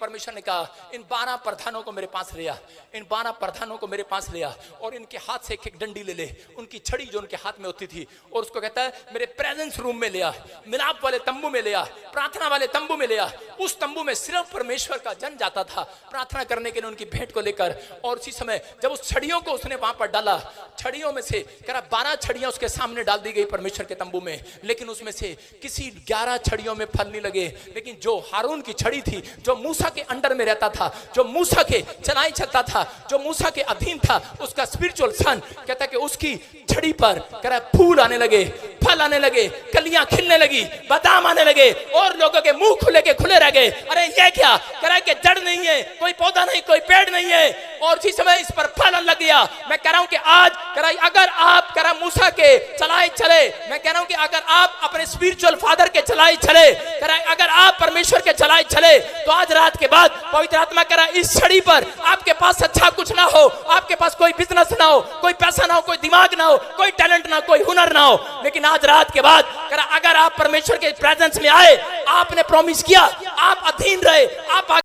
परमेश्वर ने कहा इन 12 प्रधानों को मेरे पास ले आ, इन 12 प्रधानों को मेरे पास ले आ और इनके हाथ से एक एक डंडी ले ले, उनकी छड़ी जो उनके हाथ में होती थी, और उसको कहता है मेरे प्रेजेंस रूम में ले आ, मिलाप वाले तंबू में ले आ, प्रार्थना वाले तंबू में ले आ। उस तंबू में सिर्फ परमेश्वर का जन जाता था प्रार्थना करने के लिए उनकी भेंट को लेकर। और उसी समय जब उस छड़ियों को उसने वहां पर डाला, छड़ियों में से कह रहा 12 छड़ियां उसके सामने डाल दी गई परमेश्वर के तंबू में, लेकिन उसमें से किसी 11 छड़ियों में फल नहीं लगे। लेकिन जो हारून की छड़ी थी, जो मूसा के अंडर में रहता था, जो मूसा के चलाई चलता था, जो मूसा के अधीन था, उसका स्पिरिचुअल सन कहता है कि उसकी छड़ी पर कह रहा फूल आने लगे, फल आने लगे, कलियां खिलने लगी, बादाम आने लगे और लोगों के मुंह खुले के खुले रह गए। अरे ये क्या कह रहा है कि जड़ नहीं है, कोई पौधा नहीं, कोई पेड़ नहीं है, और उसी समय इस पर फल लग गया। मैं कह रहा हूं कि आज कह रहा अगर आप कह रहा मूसा के चलाए चले, मैं कह रहा हूं कि अगर आप अपने स्पिरिचुअल फादर के चलाए चले, कह रहा अगर आप परमेश्वर के चलाए चले, तो आज रात के बाद पवित्र आत्मा कह रहा इस छड़ी पर आपके पास अच्छा कुछ ना हो, आपके पास कोई बिजनेस ना हो, कोई पैसा ना हो, कोई दिमाग ना हो, कोई टैलेंट ना, कोई हुनर ना हो, लेकिन आज रात के बाद कह रहा अगर आप परमेश्वर के प्रेजेंस में आए, आपने प्रॉमिस किया, आप अधीन रहे, आप